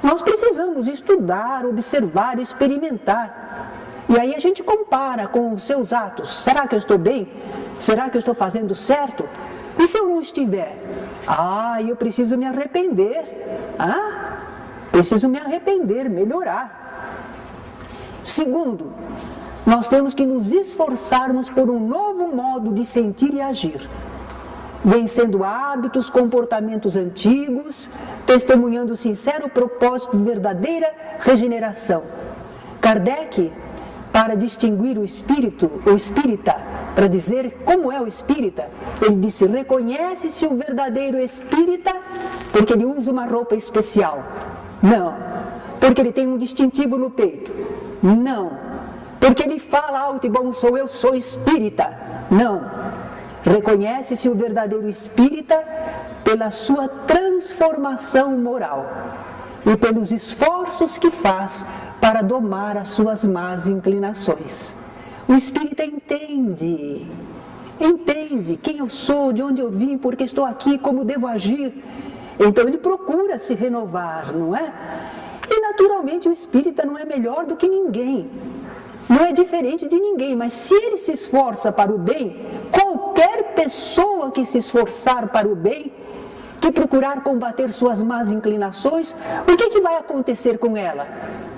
Nós precisamos estudar, observar, experimentar. E aí a gente compara com os seus atos. Será que eu estou bem? Será que eu estou fazendo certo? E se eu não estiver? Eu preciso me arrepender. Preciso me arrepender, melhorar. Segundo, nós temos que nos esforçarmos por um novo modo de sentir e agir, vencendo hábitos, comportamentos antigos, testemunhando o sincero propósito de verdadeira regeneração. Kardec, para distinguir o espírita, para dizer como é o espírita, ele disse, reconhece-se o verdadeiro espírita porque ele usa uma roupa especial. Não. Porque ele tem um distintivo no peito. Não. Porque ele fala alto e bom som, eu sou espírita. Não. Reconhece-se o verdadeiro espírita pela sua transformação moral e pelos esforços que faz para domar as suas más inclinações. O espírita entende quem eu sou, de onde eu vim, por que estou aqui, como devo agir. Então ele procura se renovar, não é? E naturalmente o espírita não é melhor do que ninguém, não é diferente de ninguém, mas se ele se esforça para o bem, qualquer pessoa que se esforçar para o bem, que procurar combater suas más inclinações, o que vai acontecer com ela?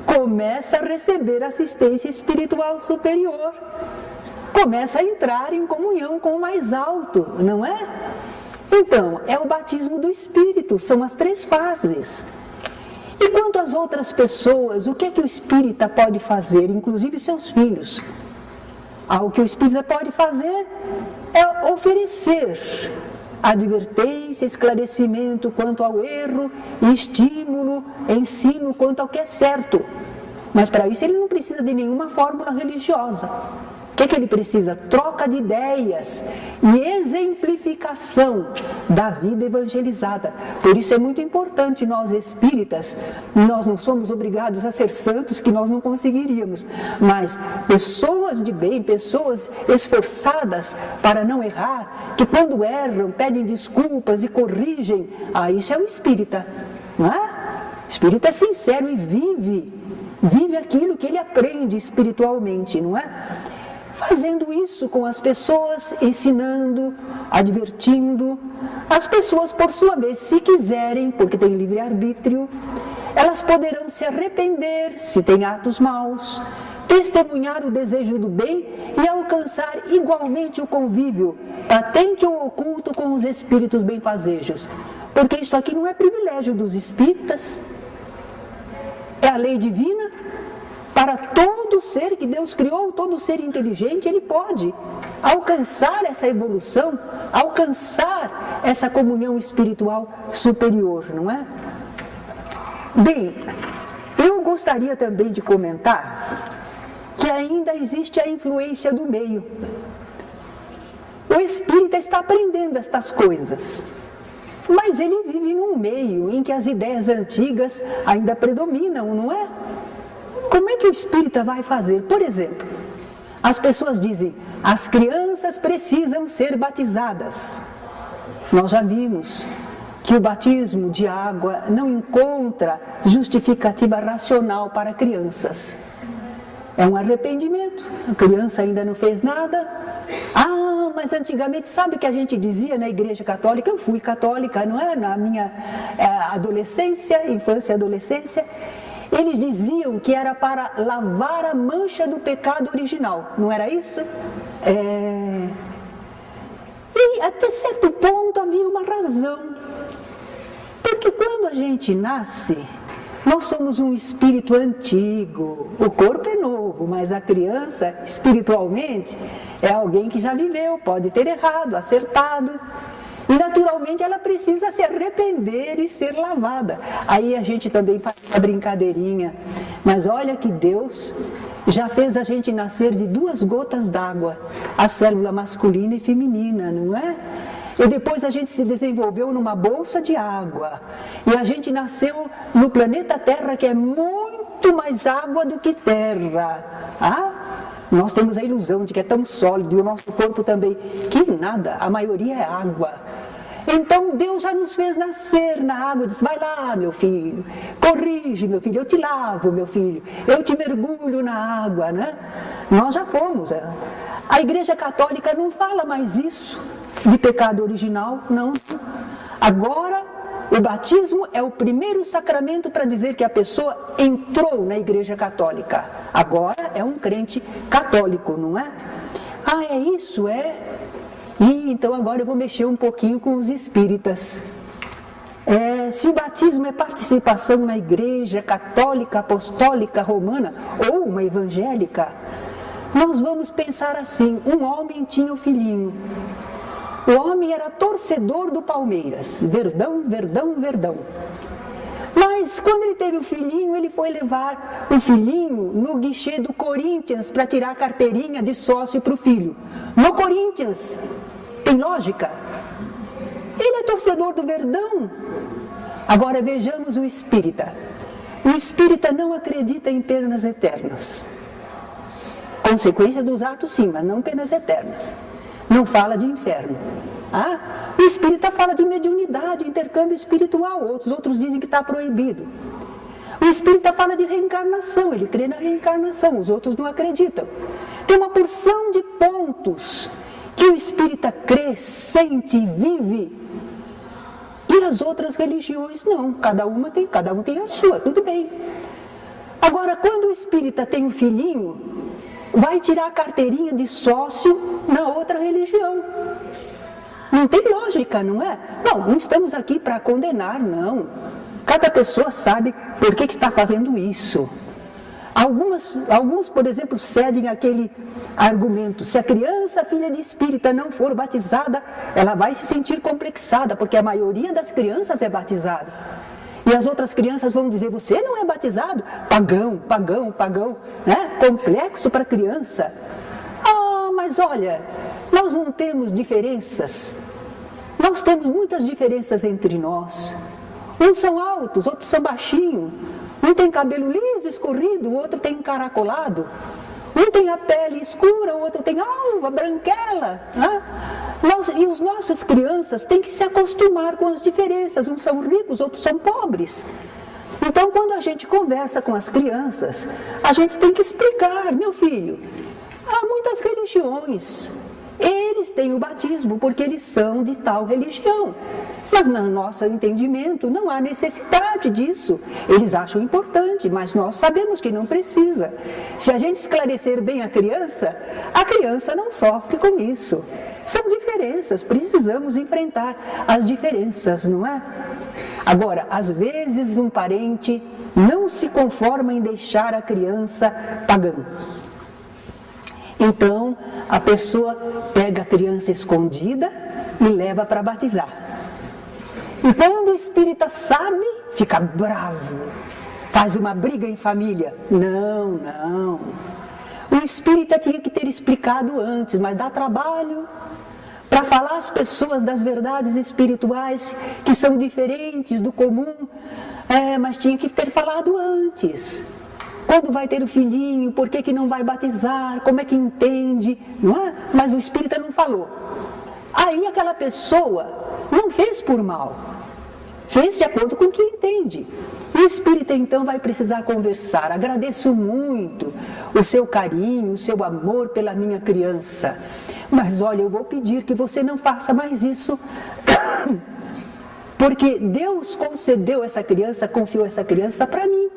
Começa a receber assistência espiritual superior, começa a entrar em comunhão com o mais alto, não é? Então, é o batismo do Espírito, são as 3 fases. E quanto às outras pessoas, o que é que o espírita pode fazer, inclusive seus filhos? O que o espírita pode fazer é oferecer advertência, esclarecimento quanto ao erro, estímulo, ensino quanto ao que é certo. Mas para isso ele não precisa de nenhuma fórmula religiosa. O que é que ele precisa? Troca de ideias e exemplificação da vida evangelizada. Por isso é muito importante nós espíritas, nós não somos obrigados a ser santos, que nós não conseguiríamos, mas pessoas de bem, pessoas esforçadas para não errar, que quando erram pedem desculpas e corrigem, isso é o espírita, não é? O espírita é sincero e vive vive aquilo que ele aprende espiritualmente, não é? Fazendo isso com as pessoas, ensinando, advertindo. As pessoas, por sua vez, se quiserem, porque têm livre-arbítrio, elas poderão se arrepender se têm atos maus, testemunhar o desejo do bem e alcançar igualmente o convívio, patente ou oculto, com os espíritos benfazejos. Porque isso aqui não é privilégio dos espíritas, é a lei divina. Para todo ser que Deus criou, todo ser inteligente, ele pode alcançar essa evolução, alcançar essa comunhão espiritual superior, não é? Bem, eu gostaria também de comentar que ainda existe a influência do meio. O espírita está aprendendo estas coisas, mas ele vive num meio em que as ideias antigas ainda predominam, não é? Como é que o espírita vai fazer? Por exemplo, as pessoas dizem, as crianças precisam ser batizadas. Nós já vimos que o batismo de água não encontra justificativa racional para crianças. É um arrependimento, a criança ainda não fez nada. Ah, mas antigamente, sabe o que a gente dizia na igreja católica? Eu fui católica, não é? Na minha adolescência, infância e adolescência. Eles diziam que era para lavar a mancha do pecado original, não era isso? E até certo ponto havia uma razão. Porque quando a gente nasce, nós somos um espírito antigo, o corpo é novo, mas a criança, espiritualmente, é alguém que já viveu, pode ter errado, acertado. E naturalmente ela precisa se arrepender e ser lavada. Aí a gente também faz uma brincadeirinha. Mas olha que Deus já fez a gente nascer de 2 gotas d'água, a célula masculina e feminina, não é? E depois a gente se desenvolveu numa bolsa de água. E a gente nasceu no planeta Terra, que é muito mais água do que terra. Nós temos a ilusão de que é tão sólido, e o nosso corpo também, que nada, a maioria é água. Então Deus já nos fez nascer na água, diz, vai lá meu filho, corrige meu filho, eu te lavo meu filho, eu te mergulho na água, né? Nós já fomos. A Igreja Católica não fala mais isso, de pecado original, não. Agora, o batismo é o primeiro sacramento para dizer que a pessoa entrou na Igreja Católica. Agora é um crente católico, não é? É isso, é? E então agora eu vou mexer um pouquinho com os espíritas. Se o batismo é participação na Igreja Católica, Apostólica, Romana ou uma evangélica, nós vamos pensar assim, um homem tinha um filhinho. O homem era torcedor do Palmeiras, Verdão, Verdão, Verdão. Mas quando ele teve o filhinho, ele foi levar o filhinho no guichê do Corinthians para tirar a carteirinha de sócio para o filho. No Corinthians, tem lógica? Ele é torcedor do Verdão. Agora vejamos o espírita. O espírita não acredita em penas eternas. Consequência dos atos sim, mas não penas eternas. Não fala de inferno. O espírita fala de mediunidade, intercâmbio espiritual. Outros dizem que está proibido. O espírita fala de reencarnação, ele crê na reencarnação, os outros não acreditam. Tem uma porção de pontos que o espírita crê, sente, vive. E as outras religiões não, cada um tem a sua, tudo bem. Agora, quando o espírita tem um filhinho, vai tirar a carteirinha de sócio na outra religião. Não tem lógica, não é? Não estamos aqui para condenar, não. Cada pessoa sabe por que está fazendo isso. Alguns, por exemplo, cedem aquele argumento. Se a criança, filha de espírita, não for batizada, ela vai se sentir complexada, porque a maioria das crianças é batizada. E as outras crianças vão dizer, você não é batizado? Pagão, pagão, pagão, né? Complexo para a criança. Mas olha, nós não temos diferenças. Nós temos muitas diferenças entre nós. Uns são altos, outros são baixinhos. Um tem cabelo liso, escorrido, o outro tem encaracolado. Um tem a pele escura, o outro tem alva, branquela. Né? E os nossos crianças têm que se acostumar com as diferenças. Uns são ricos, outros são pobres. Então, quando a gente conversa com as crianças, a gente tem que explicar: meu filho, há muitas religiões, eles têm o batismo porque eles são de tal religião, mas no nosso entendimento não há necessidade disso. Eles acham importante, mas nós sabemos que não precisa. Se a gente esclarecer bem a criança não sofre com isso. São diferenças, precisamos enfrentar as diferenças, não é? Agora, às vezes um parente não se conforma em deixar a criança pagã. Então, a pessoa pega a criança escondida e leva para batizar. E quando o espírita sabe, fica bravo, faz uma briga em família. Não. O espírita tinha que ter explicado antes, mas dá trabalho para falar às pessoas das verdades espirituais que são diferentes do comum. Mas tinha que ter falado antes. Quando vai ter o filhinho, por que não vai batizar, como é que entende, não é? Mas o espírita não falou. Aí aquela pessoa não fez por mal, fez de acordo com o que entende. E o espírita então vai precisar conversar: agradeço muito o seu carinho, o seu amor pela minha criança, mas olha, eu vou pedir que você não faça mais isso, porque Deus concedeu essa criança, confiou essa criança para mim.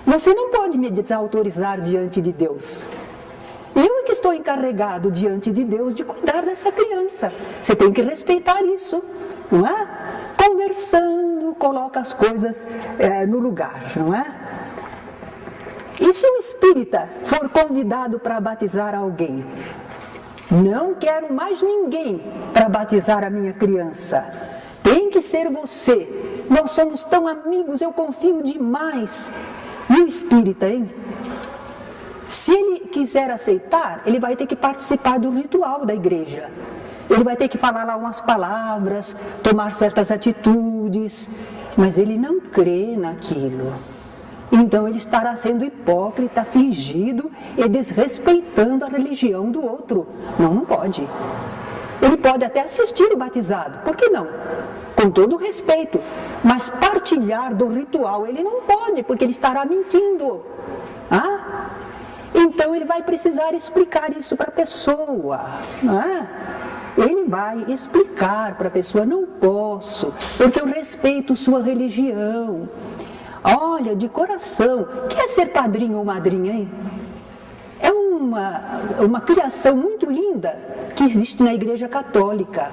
Você não pode me desautorizar diante de Deus. Eu é que estou encarregado diante de Deus de cuidar dessa criança. Você tem que respeitar isso, não é? Conversando, coloca as coisas no lugar, não é? E se o espírita for convidado para batizar alguém? Não quero mais ninguém para batizar a minha criança. Tem que ser você. Nós somos tão amigos, eu confio demais. E o espírita, hein? Se ele quiser aceitar, ele vai ter que participar do ritual da igreja. Ele vai ter que falar lá umas palavras, tomar certas atitudes, mas ele não crê naquilo. Então ele estará sendo hipócrita, fingido e desrespeitando a religião do outro. Não pode. Ele pode até assistir o batizado, por que não? Com todo respeito, mas partilhar do ritual ele não pode, porque ele estará mentindo. Então ele vai precisar explicar isso para a pessoa. Ele vai explicar para a pessoa: não posso, porque eu respeito sua religião. Olha, de coração, quer ser padrinho ou madrinha, hein? É uma criação muito linda que existe na Igreja Católica.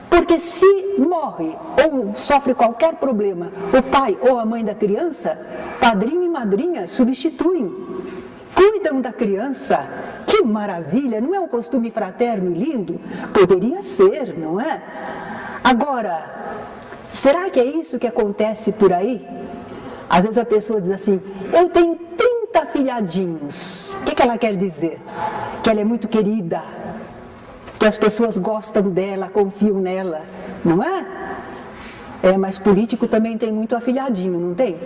Porque se morre ou sofre qualquer problema o pai ou a mãe da criança, padrinho e madrinha substituem, cuidam da criança. Que maravilha, não é um costume fraterno e lindo? Poderia ser, não é? Agora, será que é isso que acontece por aí? Às vezes a pessoa diz assim: eu tenho 30 filhadinhos. O que ela quer dizer? Que ela é muito querida, que as pessoas gostam dela, confiam nela, não é? Mas político também tem muito afilhadinho, não tem?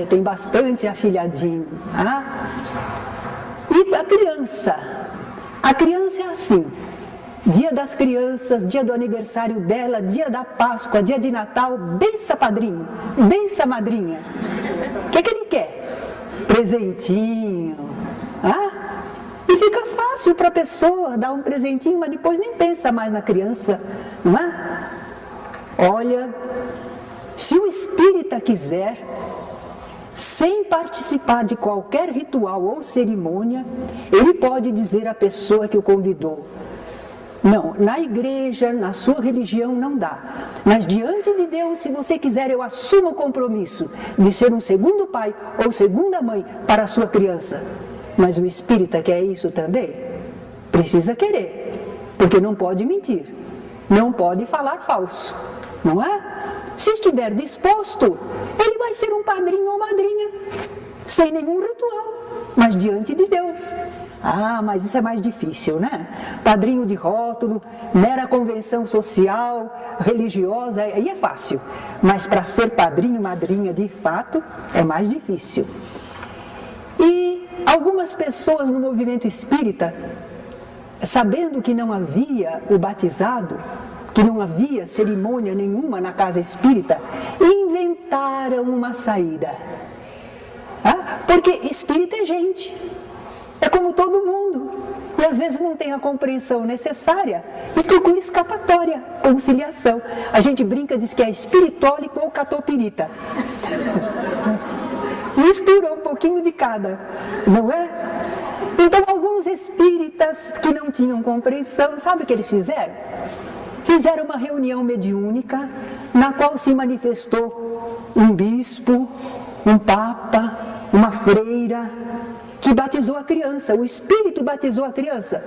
Tem bastante afilhadinho. E a criança é assim: dia das crianças, dia do aniversário dela, dia da Páscoa, dia de Natal, bença padrinho, bença madrinha. O que ele quer? Presentinho. E fica fácil para a pessoa dar um presentinho, mas depois nem pensa mais na criança, não é? Olha, se o espírita quiser, sem participar de qualquer ritual ou cerimônia, ele pode dizer à pessoa que o convidou: não, na igreja, na sua religião não dá, mas diante de Deus, se você quiser, eu assumo o compromisso de ser um segundo pai ou segunda mãe para a sua criança. Mas o espírita quer isso também? Precisa querer, porque não pode mentir, não pode falar falso, não é? Se estiver disposto, ele vai ser um padrinho ou madrinha, sem nenhum ritual, mas diante de Deus. Mas isso é mais difícil, né? Padrinho de rótulo, mera convenção social, religiosa, aí é fácil. Mas para ser padrinho, madrinha de fato, é mais difícil. E algumas pessoas no movimento espírita, sabendo que não havia o batizado, que não havia cerimônia nenhuma na casa espírita, em inventaram uma saída. Porque espírito é gente, é como todo mundo, e às vezes não tem a compreensão necessária e procura escapatória, conciliação. A gente brinca, diz que é espiritólico ou catopirita. Misturou um pouquinho de cada, não é? Então alguns espíritas que não tinham compreensão, sabe o que eles fizeram? Fizeram uma reunião mediúnica na qual se manifestou um bispo, um papa, uma freira, que batizou a criança. O espírito batizou a criança.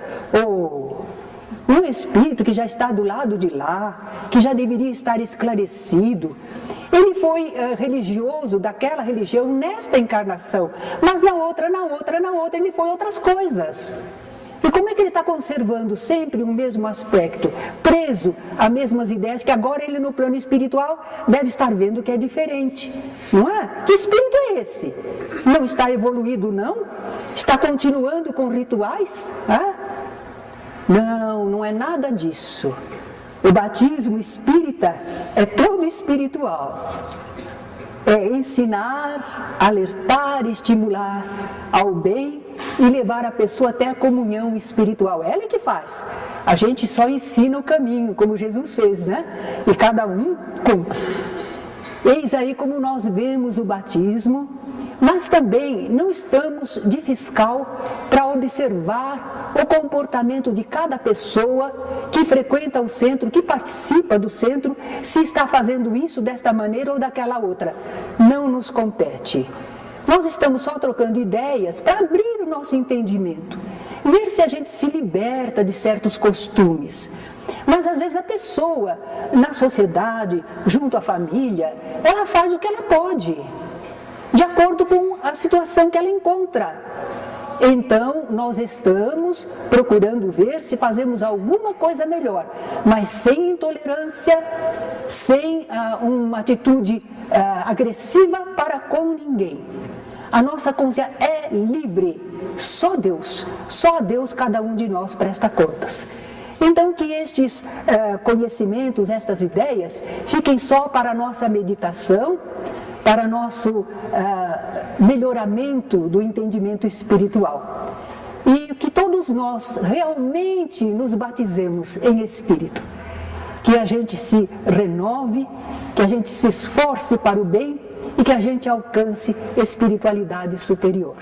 Um espírito que já está do lado de lá, que já deveria estar esclarecido. Ele foi religioso daquela religião nesta encarnação, mas na outra, ele foi outras coisas. E como é que ele está conservando sempre o mesmo aspecto, preso a mesmas ideias, que agora ele no plano espiritual deve estar vendo que é diferente, não é? Que espírito é esse? Não está evoluído, não? Está continuando com rituais? Não, não é nada disso. O batismo espírita é todo espiritual. É ensinar, alertar, estimular ao bem e levar a pessoa até a comunhão espiritual. Ela é que faz. A gente só ensina o caminho, como Jesus fez, né? E cada um cumpre. Eis aí como nós vemos o batismo, mas também não estamos de fiscal para observar o comportamento de cada pessoa que frequenta o centro, que participa do centro, se está fazendo isso desta maneira ou daquela outra. Não nos compete. Nós estamos só trocando ideias para abrir o nosso entendimento, ver se a gente se liberta de certos costumes. Mas às vezes a pessoa, na sociedade, junto à família, ela faz o que ela pode, de acordo com a situação que ela encontra. Então, nós estamos procurando ver se fazemos alguma coisa melhor, mas sem intolerância, sem uma atitude agressiva para com ninguém. A nossa consciência é livre, só a Deus cada um de nós presta contas. Então, que estes conhecimentos, estas ideias, fiquem só para a nossa meditação, para nosso melhoramento do entendimento espiritual. E que todos nós realmente nos batizemos em espírito. Que a gente se renove, que a gente se esforce para o bem e que a gente alcance espiritualidade superior.